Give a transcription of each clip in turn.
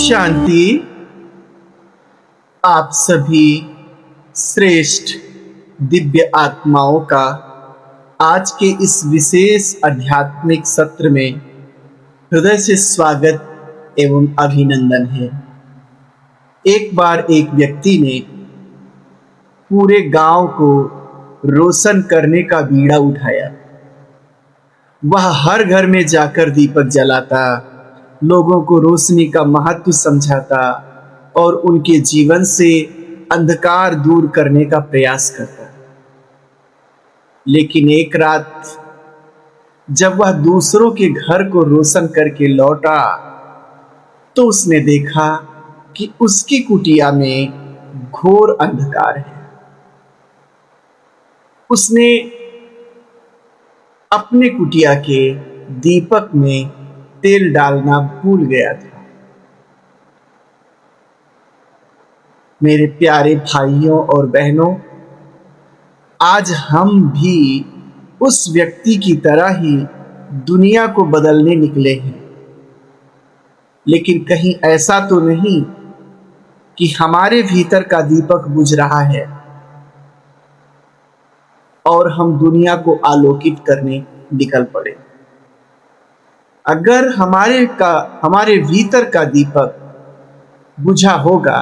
शांति। आप सभी श्रेष्ठ दिव्य आत्माओं का आज के इस विशेष आध्यात्मिक सत्र में हृदय से स्वागत एवं अभिनंदन है। एक बार एक व्यक्ति ने पूरे गांव को रोशन करने का बीड़ा उठाया। वह हर घर में जाकर दीपक जलाता, लोगों को रोशनी का महत्व समझाता और उनके जीवन से अंधकार दूर करने का प्रयास करता। लेकिन एक रात जब वह दूसरों के घर को रोशन करके लौटा तो उसने देखा कि उसकी कुटिया में घोर अंधकार है। उसने अपने कुटिया के दीपक में तेल डालना भूल गया था। मेरे प्यारे भाइयों और बहनों, आज हम भी उस व्यक्ति की तरह ही दुनिया को बदलने निकले हैं। लेकिन कहीं ऐसा तो नहीं कि हमारे भीतर का दीपक बुझ रहा है और हम दुनिया को आलोकित करने निकल पड़े। अगर हमारे भीतर का दीपक बुझा होगा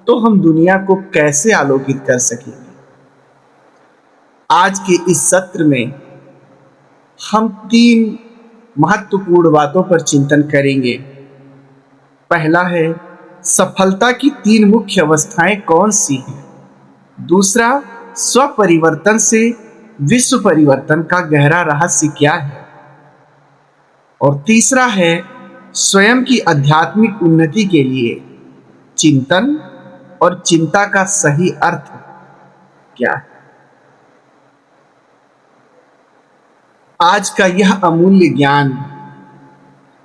तो हम दुनिया को कैसे आलोकित कर सकेंगे। आज के इस सत्र में हम 3 महत्वपूर्ण बातों पर चिंतन करेंगे। पहला है, सफलता की 3 मुख्य अवस्थाएं कौन सी हैं। दूसरा, स्व परिवर्तन से विश्व परिवर्तन का गहरा रहस्य क्या है। और तीसरा है, स्वयं की आध्यात्मिक उन्नति के लिए चिंतन और चिंता का सही अर्थ क्या है। आज का यह अमूल्य ज्ञान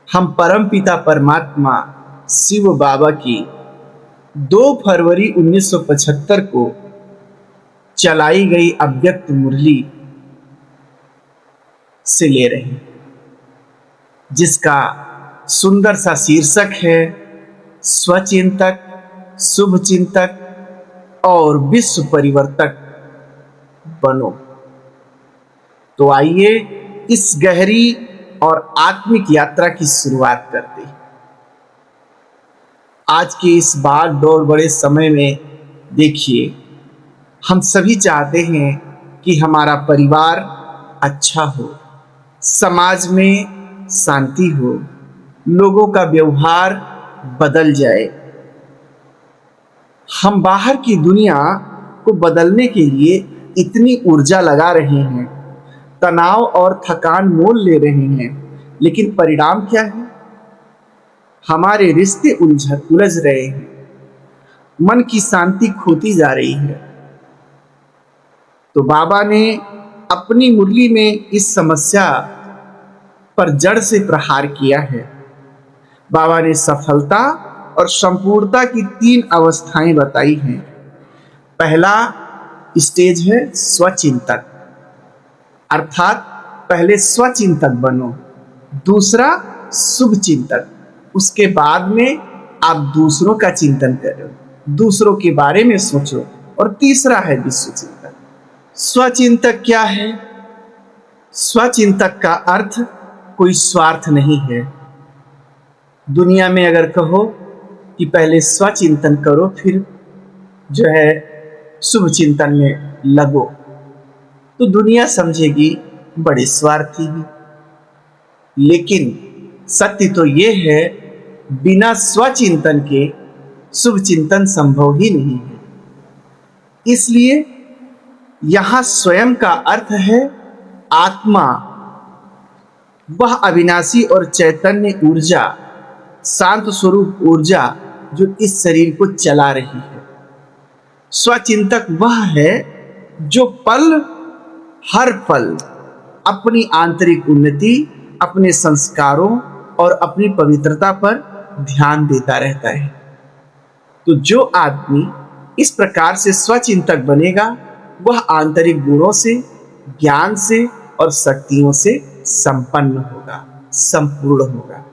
हम परमपिता परमात्मा शिव बाबा की 2 फरवरी 1975 को चलाई गई अव्यक्त मुरली से ले रहे हैं, जिसका सुंदर सा शीर्षक है स्वचिंतक, शुभ चिंतक और विश्व परिवर्तक बनो। तो आइए इस गहरी और आत्मिक यात्रा की शुरुआत करते हैं। आज के इस भाग दौड़ बड़े समय में देखिए, हम सभी चाहते हैं कि हमारा परिवार अच्छा हो, समाज में शांति हो, लोगों का व्यवहार बदल जाए। हम बाहर की दुनिया को बदलने के लिए इतनी ऊर्जा लगा रहे हैं, तनाव और थकान मोल ले रहे हैं, लेकिन परिणाम क्या है? हमारे रिश्ते उलझ रहे हैं, मन की शांति खोती जा रही है। तो बाबा ने अपनी मुरली में इस समस्या पर जड़ से प्रहार किया है। बाबा ने सफलता और संपूर्णता की 3 अवस्थाएं बताई हैं। पहला स्टेज है स्वचिंतक, अर्थात पहले स्वचिंतक बनो। दूसरा शुभ चिंतक, उसके बाद में आप दूसरों का चिंतन करो, दूसरों के बारे में सोचो। और तीसरा है विश्व चिंतक। स्वचिंतक क्या है? स्वचिंतक का अर्थ कोई स्वार्थ नहीं है। दुनिया में अगर कहो कि पहले स्वचिंतन करो, फिर जो है शुभ चिंतन में लगो, तो दुनिया समझेगी बड़े स्वार्थी हैं। लेकिन सत्य तो ये है, बिना स्वचिंतन के शुभ चिंतन संभव ही नहीं है। इसलिए यहां स्वयं का अर्थ है आत्मा, वह अविनाशी और चैतन्य ऊर्जा, शांत स्वरूप ऊर्जा जो इस शरीर को चला रही है। स्वचिंतक वह है जो हर पल अपनी आंतरिक उन्नति, अपने संस्कारों और अपनी पवित्रता पर ध्यान देता रहता है। तो जो आदमी इस प्रकार से स्वचिंतक बनेगा, वह आंतरिक गुणों से, ज्ञान से और शक्तियों से संपन्न होगा, संपूर्ण होगा।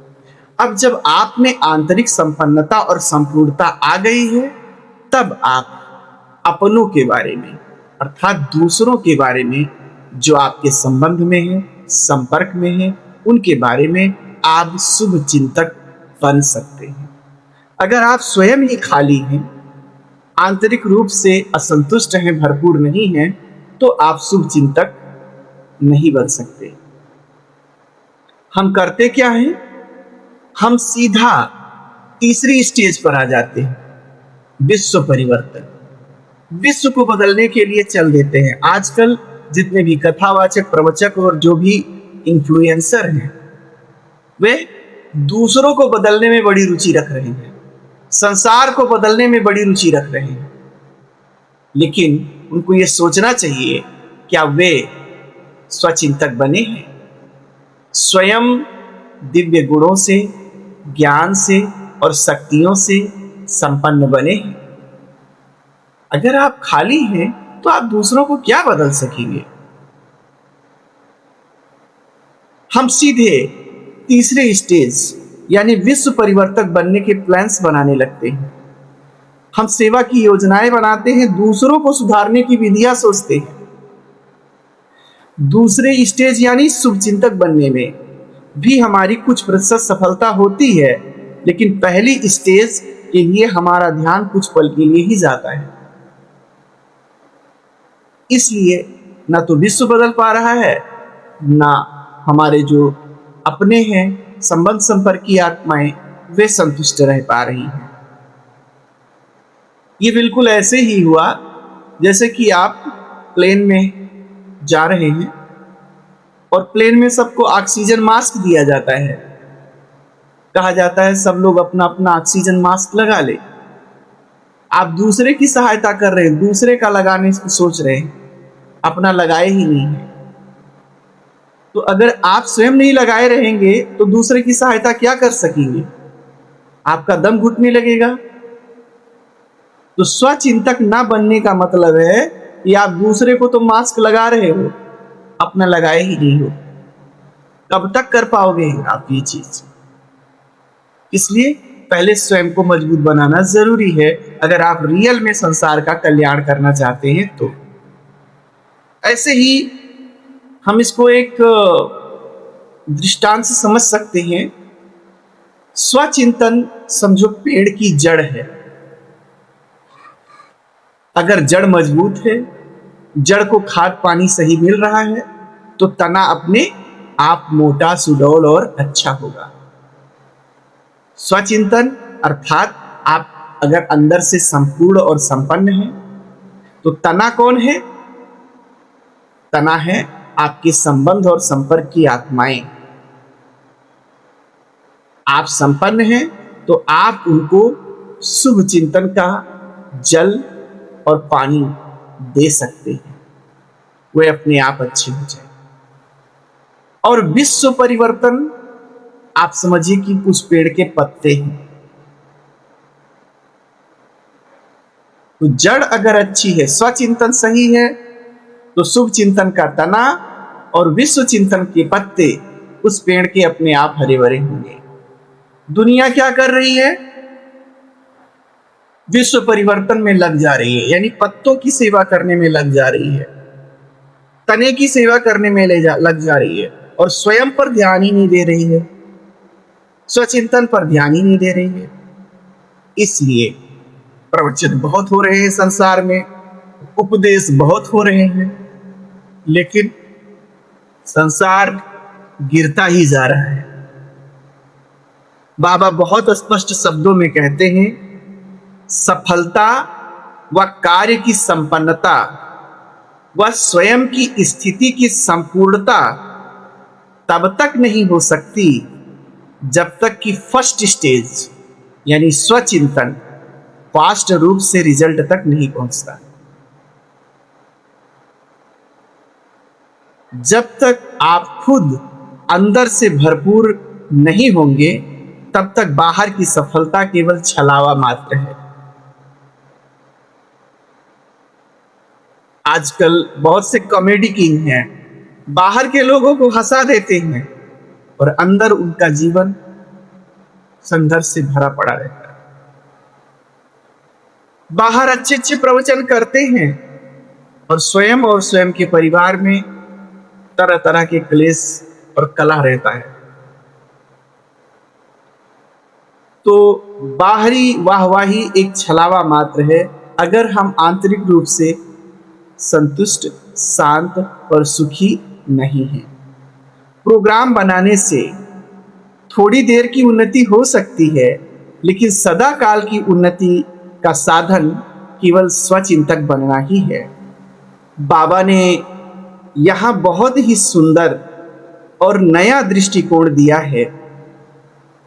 अब जब आप में आंतरिक संपन्नता और संपूर्णता आ गई है, तब आप अपनों के बारे में अर्थात दूसरों के बारे में जो आपके संबंध में है, संपर्क में है, उनके बारे में आप शुभ चिंतक बन सकते हैं। अगर आप स्वयं ही खाली हैं, आंतरिक रूप से असंतुष्ट हैं, भरपूर नहीं हैं, तो आप शुभ चिंतक नहीं बन सकते। हम करते क्या हैं? हम सीधा तीसरी स्टेज पर आ जाते हैं, विश्व परिवर्तन। विश्व को बदलने के लिए चल देते हैं। आजकल जितने भी कथावाचक, प्रवचक और जो भी इन्फ्लुएंसर हैं, वे दूसरों को बदलने में बड़ी रुचि रख रहे हैं, संसार को बदलने में बड़ी रुचि रख रहे हैं। लेकिन उनको ये सोचना चाहिए, क्या वे स्वचिंतक बने हैं? स्वयं दिव्य गुणों से, ज्ञान से और शक्तियों से संपन्न बने हैं? अगर आप खाली हैं तो आप दूसरों को क्या बदल सकेंगे? हम सीधे तीसरे स्टेज यानी विश्व परिवर्तक बनने के प्लान्स बनाने लगते हैं। हम सेवा की योजनाएं बनाते हैं, दूसरों को सुधारने की विधियां सोचते हैं। दूसरे स्टेज यानी शुभचिंतक बनने में भी हमारी कुछ प्रतिशत सफलता होती है, लेकिन पहली स्टेज के लिए हमारा ध्यान कुछ पल के लिए ही जाता है। इसलिए ना तो विश्व बदल पा रहा है, ना हमारे जो अपने हैं, संबंध संपर्क की आत्माएं, वे संतुष्ट रह पा रही हैं। ये बिल्कुल ऐसे ही हुआ जैसे कि आप प्लेन में जा रहे हैं और प्लेन में सबको ऑक्सीजन मास्क दिया जाता है। कहा जाता है सब लोग अपना अपना ऑक्सीजन मास्क लगा ले। आप दूसरे की सहायता कर रहे हैं, दूसरे का लगाने की सोच रहे हैं, अपना लगाए ही नहीं है। तो अगर आप स्वयं नहीं लगाए रहेंगे तो दूसरे की सहायता क्या कर सकेंगे? आपका दम घुटने लगेगा। तो स्वचिंतक ना बनने का मतलब है कि आप दूसरे को तो मास्क लगा रहे हो, अपना लगाए ही नहीं हो। कब तक कर पाओगे आप ये चीज? इसलिए पहले स्वयं को मजबूत बनाना जरूरी है, अगर आप रियल में संसार का कल्याण करना चाहते हैं तो। ऐसे ही हम इसको एक दृष्टांत से समझ सकते हैं। स्वचिंतन समझो पेड़ की जड़ है। अगर जड़ मजबूत है, जड़ को खाद पानी सही मिल रहा है, तो तना अपने आप मोटा, सुडौल और अच्छा होगा। स्वचिंतन अर्थात आप अगर अंदर से संपूर्ण और संपन्न हैं, तो तना कौन है? तना है आपके संबंध और संपर्क की आत्माएं। आप संपन्न हैं तो आप उनको शुभ चिंतन का जल और पानी दे सकते हैं, वे अपने आप अच्छे हो जाए। और विश्व परिवर्तन आप समझिए कि कुछ पेड़ के पत्ते हैं। तो जड़ अगर अच्छी है, स्वचिंतन सही है, तो शुभ चिंतन का तना और विश्व चिंतन के पत्ते उस पेड़ के अपने आप हरे भरे होंगे। दुनिया क्या कर रही है? विश्व परिवर्तन में लग जा रही है, यानी पत्तों की सेवा करने में लग जा रही है, तने की सेवा करने में लग जा रही है, और स्वयं पर ध्यान ही नहीं दे रही है, स्वचिंतन पर ध्यान ही नहीं दे रही है। इसलिए प्रवचन बहुत हो रहे हैं संसार में, उपदेश बहुत हो रहे हैं, लेकिन संसार गिरता ही जा रहा है। बाबा बहुत स्पष्ट शब्दों में कहते हैं, सफलता व कार्य की संपन्नता व स्वयं की स्थिति की संपूर्णता तब तक नहीं हो सकती जब तक कि फर्स्ट स्टेज यानी स्वचिंतन फास्ट रूप से रिजल्ट तक नहीं पहुंचता। जब तक आप खुद अंदर से भरपूर नहीं होंगे, तब तक बाहर की सफलता केवल छलावा मात्र है। आजकल बहुत से कॉमेडी किंग हैं, बाहर के लोगों को हंसा देते हैं और अंदर उनका जीवन संघर्ष से भरा पड़ा रहता है। बाहर अच्छे अच्छे प्रवचन करते हैं और स्वयं के परिवार में तरह तरह के क्लेश और कलह रहता है। तो बाहरी वाहवाही एक छलावा मात्र है अगर हम आंतरिक रूप से संतुष्ट, शांत और सुखी नहीं हैं। प्रोग्राम बनाने से थोड़ी देर की उन्नति हो सकती है, लेकिन सदा काल की उन्नति का साधन केवल स्वचिंतक बनना ही है। बाबा ने यहाँ बहुत ही सुंदर और नया दृष्टिकोण दिया है,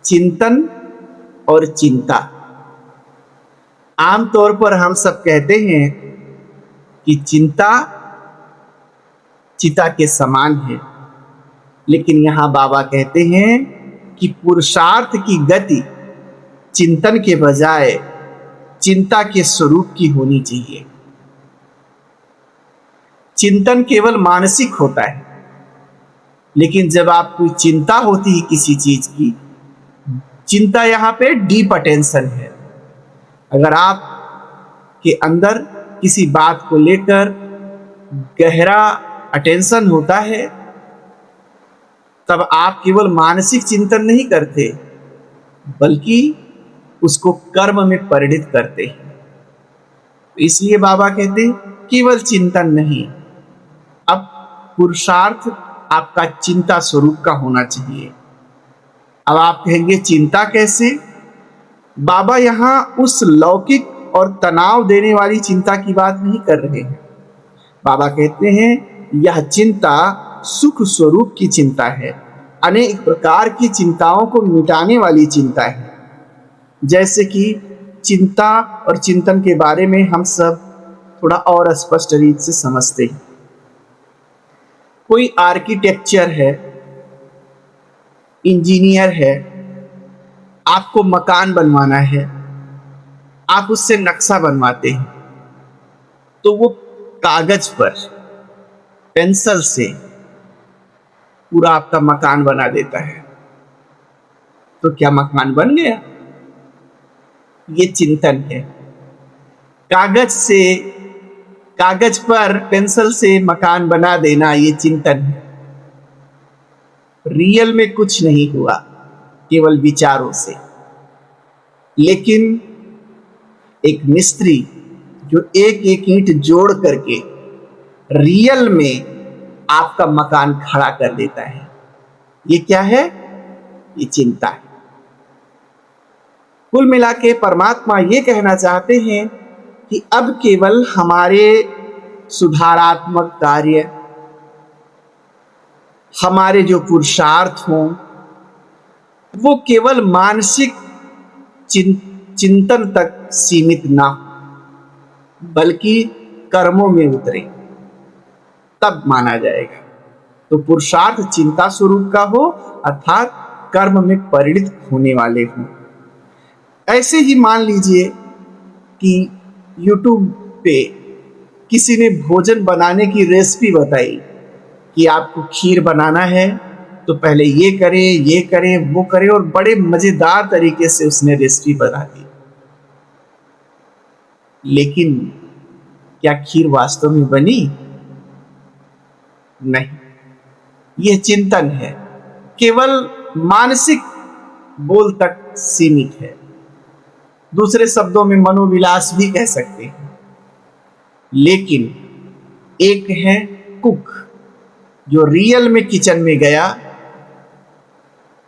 चिंतन और चिंता। आमतौर पर हम सब कहते हैं कि चिंता चिता के समान है, लेकिन यहाँ बाबा कहते हैं कि पुरुषार्थ की गति चिंतन के बजाय चिंता के स्वरूप की होनी चाहिए। चिंतन केवल मानसिक होता है, लेकिन जब आपको चिंता होती है किसी चीज की, चिंता यहाँ पे डीप अटेंशन है। अगर आप के अंदर किसी बात को लेकर गहरा अटेंशन होता है, तब आप केवल मानसिक चिंतन नहीं करते, बल्कि उसको कर्म में परिणित करते हैं। इसलिए बाबा कहते हैं केवल चिंतन नहीं, अब पुरुषार्थ आपका चिंता स्वरूप का होना चाहिए। अब आप कहेंगे चिंता कैसे? बाबा यहाँ उस लौकिक और तनाव देने वाली चिंता की बात नहीं कर रहे हैं। बाबा कहते हैं यह चिंता सुख स्वरूप की चिंता है, अनेक प्रकार की चिंताओं को मिटाने वाली चिंता है। जैसे कि चिंता और चिंतन के बारे में हम सब थोड़ा और स्पष्ट रीत से समझते हैं। कोई आर्किटेक्चर है, इंजीनियर है, आपको मकान बनवाना है, आप उससे नक्शा बनवाते हैं, तो वो कागज पर पेंसिल से पूरा आपका मकान बना देता है। तो क्या मकान बन गया? ये चिंतन है। कागज पर पेंसिल से मकान बना देना, ये चिंतन है। रियल में कुछ नहीं हुआ, केवल विचारों से। लेकिन एक मिस्त्री जो एक एक ईंट जोड़ करके रियल में आपका मकान खड़ा कर देता है, ये क्या है? ये चिंता है। कुल मिला के परमात्मा ये कहना चाहते हैं कि अब केवल हमारे सुधारात्मक कार्य, हमारे जो पुरुषार्थ हों, वो केवल मानसिक चिंतन तक सीमित ना, बल्कि कर्मों में उतरे, तब माना जाएगा। तो पुरुषार्थ चिंता स्वरूप का हो, अर्थात कर्म में परिणित होने वाले हों। ऐसे ही मान लीजिए कि YouTube पे किसी ने भोजन बनाने की रेसिपी बताई कि आपको खीर बनाना है तो पहले ये करें वो करें, और बड़े मजेदार तरीके से उसने रेसिपी बना दी। लेकिन क्या खीर वास्तव में बनी? नहीं, यह चिंतन है, केवल मानसिक बोल तक सीमित है। दूसरे शब्दों में मनोविलास भी कह सकते हैं। लेकिन एक है कुक, जो रियल में किचन में गया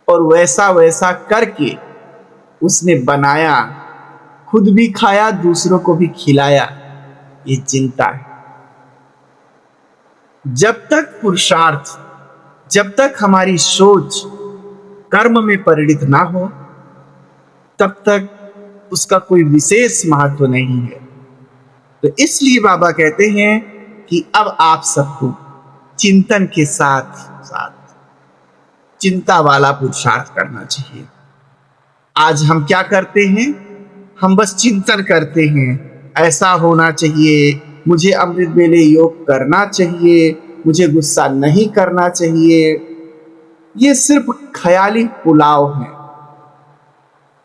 और वैसा करके उसने बनाया, खुद भी खाया, दूसरों को भी खिलाया। ये चिंता है। जब तक पुरुषार्थ, जब तक हमारी सोच कर्म में परिणित ना हो, तब तक उसका कोई विशेष महत्व नहीं है। तो इसलिए बाबा कहते हैं कि अब आप सबको चिंतन के साथ साथ चिंता वाला पुरुषार्थ करना चाहिए। आज हम क्या करते हैं? हम बस चिंतन करते हैं, ऐसा होना चाहिए, मुझे अमृत वेले योग करना चाहिए, मुझे गुस्सा नहीं करना चाहिए। ये सिर्फ ख्याली पुलाव है।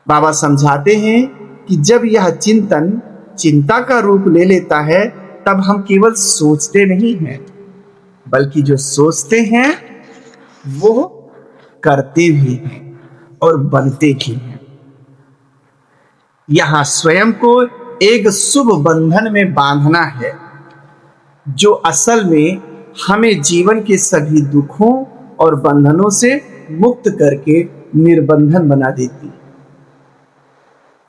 बाबा समझाते हैं कि जब यह चिंतन चिंता का रूप ले लेता है तब हम केवल सोचते नहीं हैं, बल्कि जो सोचते हैं वो करते भी हैं और बनते भी हैं। यहां स्वयं को एक शुभ बंधन में बांधना है, जो असल में हमें जीवन के सभी दुखों और बंधनों से मुक्त करके निर्बंधन बना देती है।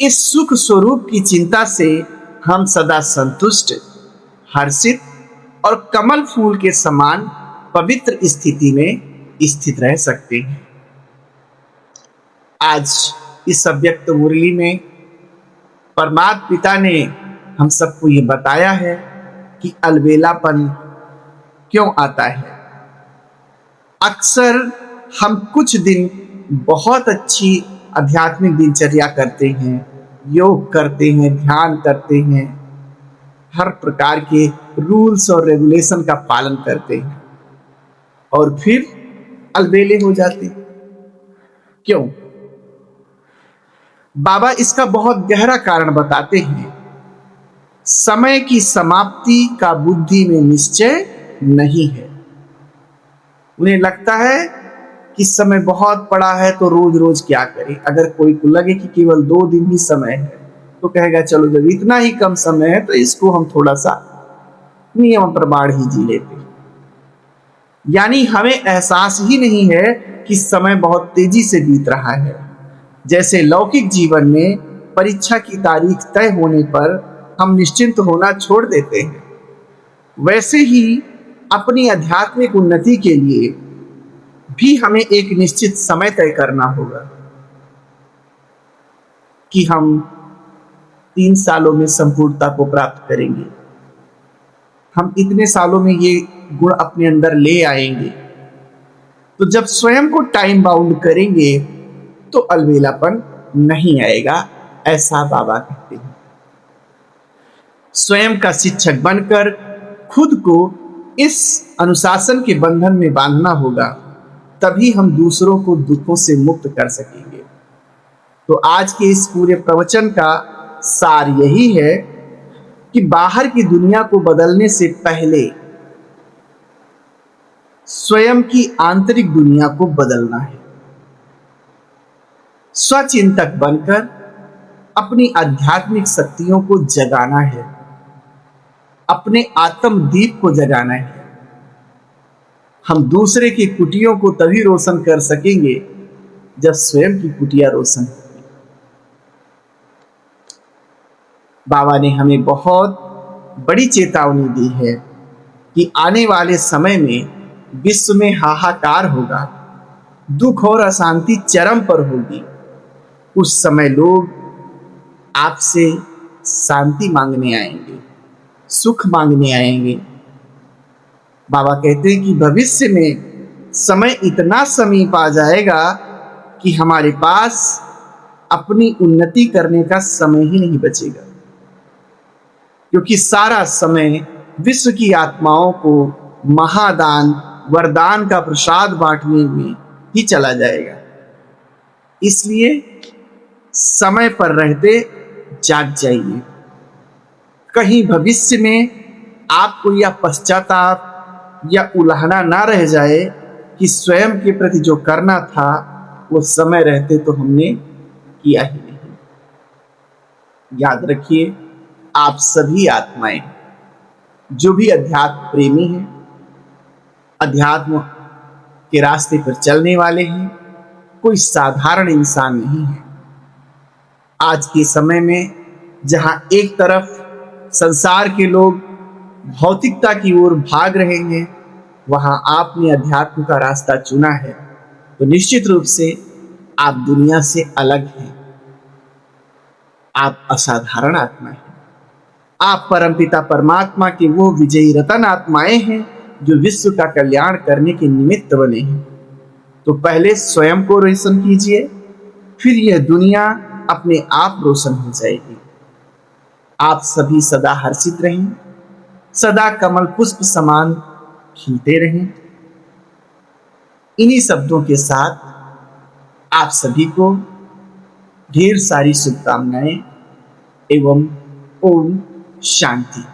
इस सुख स्वरूप की चिंता से हम सदा संतुष्ट, हर्षित और कमल फूल के समान पवित्र स्थिति में स्थित रह सकते हैं। आज इस अव्यक्त मुरली में परमात्मा पिता ने हम सबको ये बताया है कि अलबेलापन क्यों आता है। अक्सर हम कुछ दिन बहुत अच्छी आध्यात्मिक दिनचर्या करते हैं, योग करते हैं, ध्यान करते हैं, हर प्रकार के रूल्स और रेगुलेशन का पालन करते हैं और फिर अलबेले हो जाते हैं। क्यों? बाबा इसका बहुत गहरा कारण बताते हैं। समय की समाप्ति का बुद्धि में निश्चय नहीं है। उन्हें लगता है कि समय बहुत पड़ा है तो रोज रोज क्या करें। अगर कोई को लगे कि केवल 2 दिन ही समय है तो कहेगा चलो जब इतना ही कम समय है तो इसको हम थोड़ा सा नियम प्रमाण ही जी लेते हैं। यानी हमें एहसास ही नहीं है कि समय बहुत तेजी से बीत रहा है। जैसे लौकिक जीवन में परीक्षा की तारीख तय होने पर हम निश्चिंत होना छोड़ देते हैं, वैसे ही अपनी आध्यात्मिक उन्नति के लिए भी हमें एक निश्चित समय तय करना होगा कि हम 3 सालों में संपूर्णता को प्राप्त करेंगे, हम इतने सालों में ये गुण अपने अंदर ले आएंगे। तो जब स्वयं को टाइम बाउंड करेंगे तो अलबेलापन नहीं आएगा, ऐसा बाबा कहते हैं। स्वयं का शिक्षक बनकर खुद को इस अनुशासन के बंधन में बांधना होगा, तभी हम दूसरों को दुखों से मुक्त कर सकेंगे। तो आज के इस पूरे प्रवचन का सार यही है कि बाहर की दुनिया को बदलने से पहले स्वयं की आंतरिक दुनिया को बदलना है। स्वचिंतक बनकर अपनी आध्यात्मिक शक्तियों को जगाना है, अपने आत्मदीप को जगाना है। हम दूसरे की कुटियों को तभी रोशन कर सकेंगे जब स्वयं की कुटिया रोशन होगी। बाबा ने हमें बहुत बड़ी चेतावनी दी है कि आने वाले समय में विश्व में हाहाकार होगा, दुख और अशांति चरम पर होगी। उस समय लोग आपसे शांति मांगने आएंगे, सुख मांगने आएंगे। बाबा कहते हैं कि भविष्य में समय इतना समीप आ जाएगा कि हमारे पास अपनी उन्नति करने का समय ही नहीं बचेगा, क्योंकि सारा समय विश्व की आत्माओं को महादान वरदान का प्रसाद बांटने में ही चला जाएगा। इसलिए समय पर रहते जाग जाइए। कहीं भविष्य में आपको यह पश्चाताप या उल्हाना ना रह जाए कि स्वयं के प्रति जो करना था वो समय रहते तो हमने किया ही नहीं। याद रखिए, आप सभी आत्माएं जो भी अध्यात्म प्रेमी हैं, अध्यात्म के रास्ते पर चलने वाले हैं, कोई साधारण इंसान नहीं है। आज के समय में जहां एक तरफ संसार के लोग भौतिकता की ओर भाग रहे हैं, वहां आपने अध्यात्म का रास्ता चुना है, तो निश्चित रूप से आप दुनिया से अलग हैं। आप असाधारण आत्मा हैं। आप परमपिता परमात्मा के वो विजयी रतन आत्माएं हैं जो विश्व का कल्याण करने के निमित्त बने हैं। तो पहले स्वयं को रोशन कीजिए, फिर यह दुनिया अपने आप रोशन हो जाएगी। आप सभी सदा हर्षित रहें, सदा कमल पुष्प समान खिलते रहें। इन्हीं शब्दों के साथ आप सभी को ढेर सारी शुभकामनाएं एवं ओम शांति।